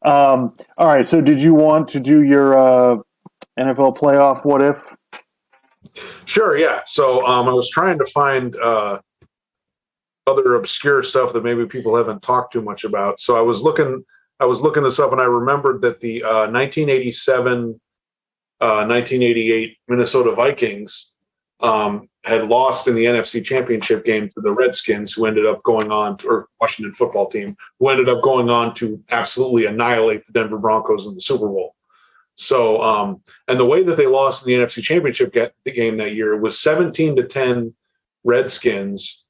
All right. So, did you want to do your NFL playoff what if? Sure, yeah. So I was trying to find other obscure stuff that maybe people haven't talked too much about. So I was looking this up, and I remembered that the 1987, 1988 Minnesota Vikings had lost in the NFC Championship game to the Redskins, who ended up going on, or Washington football team, who ended up going on to absolutely annihilate the Denver Broncos in the Super Bowl. So, and the way that they lost in the NFC Championship game that year was 17-10 Redskins,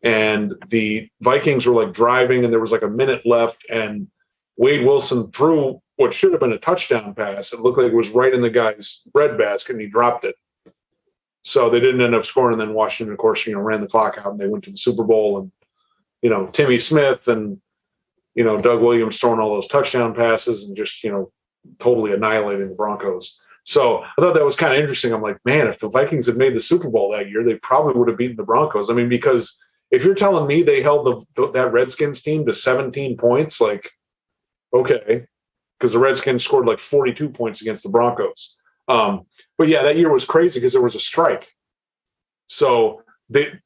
and the Vikings were like driving, and there was like a minute left, and Wade Wilson threw what should have been a touchdown pass. It looked like it was right in the guy's breadbasket, and he dropped it. So they didn't end up scoring. And then Washington, of course, ran the clock out, and they went to the Super Bowl, and Timmy Smith and Doug Williams throwing all those touchdown passes and just totally annihilating the Broncos. So I thought that was kind of interesting. I'm like, man, if the Vikings had made the Super Bowl that year, they probably would have beaten the Broncos. I mean, because if you're telling me they held that Redskins team to 17 points, like, okay, because the Redskins scored like 42 points against the Broncos. But yeah, that year was crazy because there was a strike. So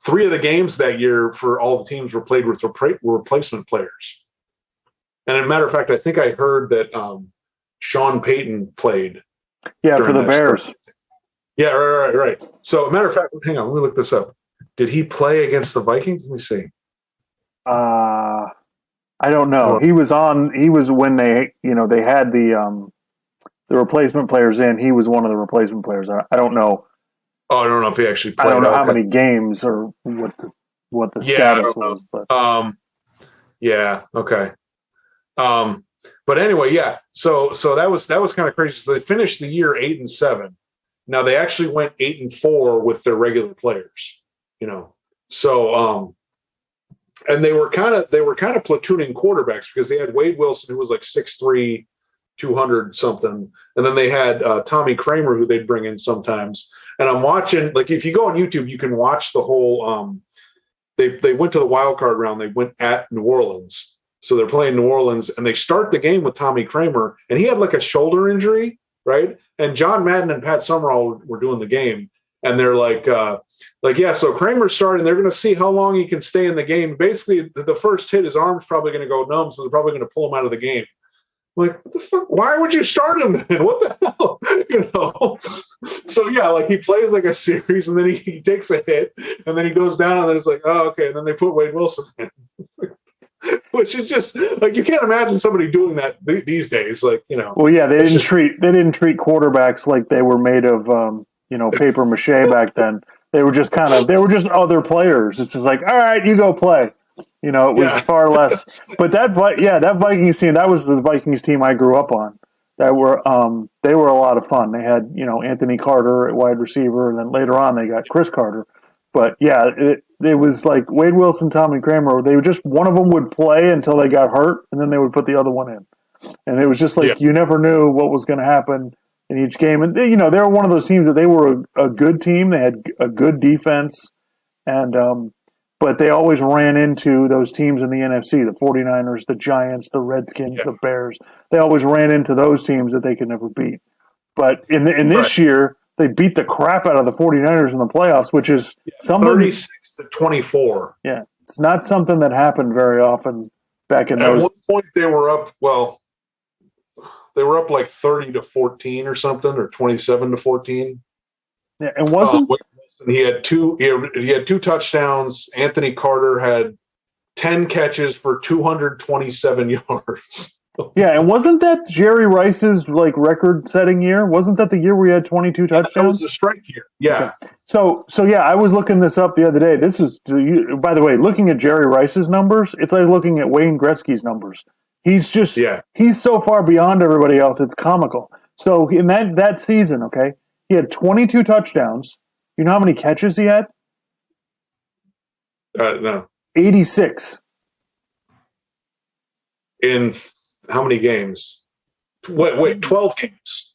three of the games that year for all the teams were played with replacement players. And as a matter of fact, I think I heard that Sean Payton played. Yeah, for the Bears. Strike. Yeah, right. So, as a matter of fact, hang on, let me look this up. Did he play against the Vikings? Let me see. I don't know. He was when they had the replacement players in. He was one of the replacement players. I don't know. Oh, I don't know if he actually played. I don't know how many games or what the status was. But yeah, okay. But anyway, yeah. So that was kind of crazy. So they finished the year 8-7. Now they actually went 8-4 with their regular players. So and they were kind of platooning quarterbacks because they had Wade Wilson, who was like 6'3", 200 something, and then they had Tommy Kramer, who they'd bring in sometimes. And I'm watching, like, if you go on YouTube, you can watch the whole. They went to the wild card round. They went at New Orleans. So they're playing New Orleans, and they start the game with Tommy Kramer, and he had like a shoulder injury, right? And John Madden and Pat Summerall were doing the game, and they're like, yeah, so Kramer's starting. They're going to see how long he can stay in the game. Basically, the first hit, his arm's probably going to go numb, so they're probably going to pull him out of the game. I'm like, what the fuck? Why would you start him then? What the hell? So yeah, like he plays like a series, and then he takes a hit, and then he goes down, and then it's like, oh, okay, and then they put Wade Wilson in. Which is just like, you can't imagine somebody doing that these days. Like, Well, yeah, they didn't treat quarterbacks like they were made of paper mache back then. They were just other players. It's just like, all right, you go play. It was far less. But that Vikings team, that was the Vikings team I grew up on. They were a lot of fun. They had Anthony Carter at wide receiver, and then later on they got Chris Carter. But yeah, it was like Wade Wilson, Tommy Kramer. They would just, one of them would play until they got hurt, and then they would put the other one in. And it was just like, you never knew what was going to happen in each game. And they were one of those teams that they were a good team. They had a good defense, and but they always ran into those teams in the NFC, the 49ers, the Giants, the Redskins, the Bears. They always ran into those teams that they could never beat. But in this year, they beat the crap out of the 49ers in the playoffs, which is something 36-24. Yeah, it's not something that happened very often back in those. At one point, they were up. Well, they were up like 30-14 or something, or 27-14. Yeah, and wasn't he had two? He had two touchdowns. Anthony Carter had 10 catches for 227 yards. Yeah, and wasn't that Jerry Rice's like record-setting year? Wasn't that the year where he had 22 touchdowns? That was the strike year. Yeah. Okay. So yeah, I was looking this up the other day. This is, by the way, looking at Jerry Rice's numbers, it's like looking at Wayne Gretzky's numbers. He's just he's so far beyond everybody else. It's comical. So in that season, okay, he had 22 touchdowns. You know how many catches he had? No. 86. In how many games? Wait, 12 games.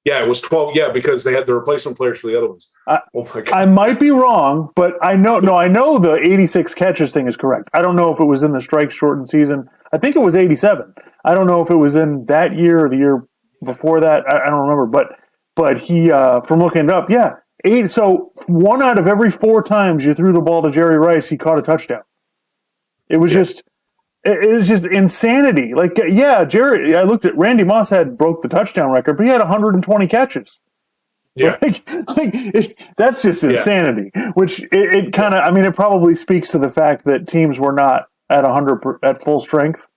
Yeah, it was 12. Yeah, because they had the replacement players for the other ones. Oh my God. I might be wrong, but I know the 86 catches thing is correct. I don't know if it was in the strike shortened season. I think it was 87. I don't know if it was in that year or the year before that. I don't remember, but he from looking it up, yeah, 8. So 1 out of every 4 times you threw the ball to Jerry Rice, he caught a touchdown. It was just insanity. Like, yeah, Jerry. I looked at Randy Moss broke the touchdown record, but he had 120 catches. Yeah, That's just insanity. Which it kind of, I mean, it probably speaks to the fact that teams were not at 100 at full strength,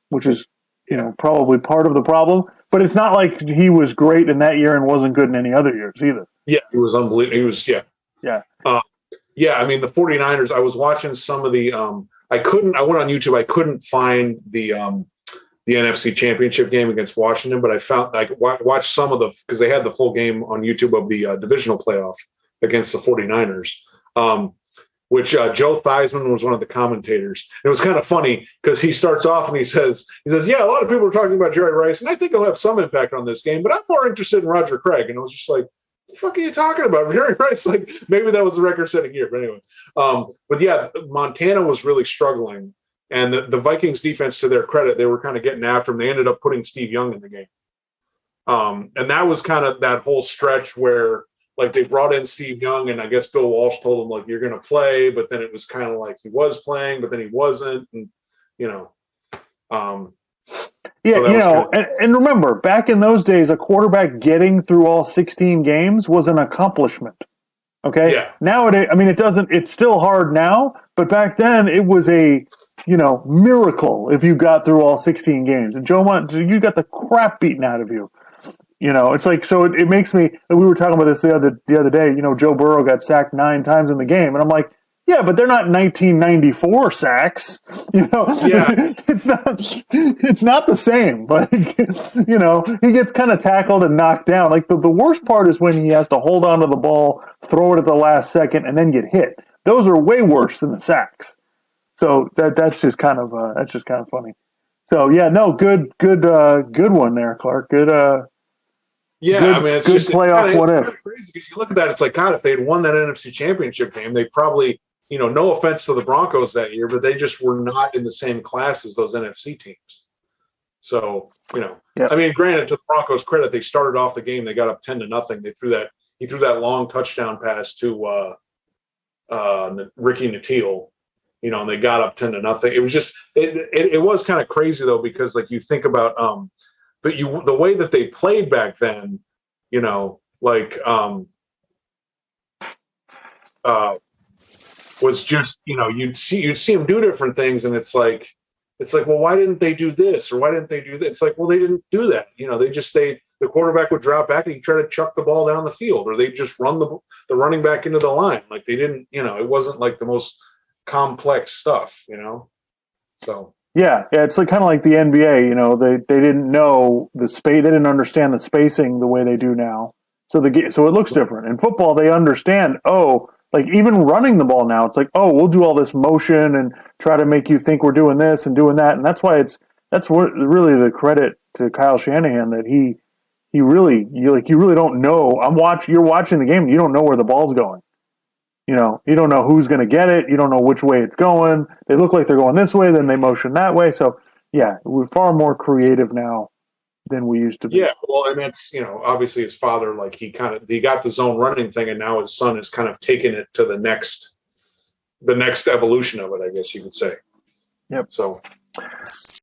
which is probably part of the problem. But it's not like he was great in that year and wasn't good in any other years either. Yeah, he was unbelievable. He was yeah. Yeah, I mean the 49ers. I was watching some of the. I went on YouTube. I couldn't find the NFC Championship game against Washington, but I found watched some of because they had the full game on YouTube of the divisional playoff against the 49ers, which Joe Theismann was one of the commentators. And it was kind of funny because he starts off and he says, yeah, a lot of people are talking about Jerry Rice, and I think he'll have some impact on this game, but I'm more interested in Roger Craig. And I was just like, what the fuck are you talking about? Jerry Rice, like maybe that was the record-setting year, but anyway. But yeah, Montana was really struggling. And the Vikings defense, to their credit, they were kind of getting after him. They ended up putting Steve Young in the game. And that was kind of that whole stretch where, like, they brought in Steve Young, and I guess Bill Walsh told him, like, you're going to play. But then it was kind of like he was playing, but then he wasn't. And, and remember, back in those days, a quarterback getting through all 16 games was an accomplishment. Okay? Yeah. Nowadays, I mean, it's still hard now, but back then it was a miracle if you got through all 16 games. And you got the crap beaten out of you. It's like, so it makes me, we were talking about this the other day, Joe Burrow got sacked 9 times in the game. And I'm like, yeah, but they're not 1994 sacks. Yeah. It's not the same. Like, he gets kind of tackled and knocked down. Like the worst part is when he has to hold on to the ball, throw it at the last second, and then get hit. Those are way worse than the sacks. So that's just kind of funny. So yeah, no, good one there, Clark. Good. Yeah, I mean, it's good just playoff what if. Crazy because you look at that, it's like, God, if they'd won that NFC Championship game, they probably, no offense to the Broncos that year, but they just were not in the same class as those NFC teams. So, I mean, granted, to the Broncos' credit, they started off the game, they got up 10-0. He threw that long touchdown pass to Ricky Nattiel. And they got up 10-0. It was just it was kind of crazy though, because like you think about the way that they played back then, was just you'd see them do different things, and it's like, well, why didn't they do this or why didn't they do that? It's like, well, they didn't do that. They just the quarterback would drop back and he'd try to chuck the ball down the field, or they just run the running back into the line. Like they didn't, it wasn't like the most complex stuff, so yeah, it's like kind of like the NBA. They didn't know the space, they didn't understand the spacing the way they do now, so it looks different. In football, they understand, like even running the ball now, it's like, we'll do all this motion and try to make you think we're doing this and doing that, and that's why that's really the credit to Kyle Shanahan, that you really don't know. You're watching the game, and you don't know where the ball's going. You don't know who's going to get it. You don't know which way it's going. They look like they're going this way, then they motion that way. So, yeah, we're far more creative now than we used to be. Yeah, well, and that's, obviously his father, like he got the zone running thing, and now his son is kind of taking it to the next evolution of it, I guess you could say. Yep. So,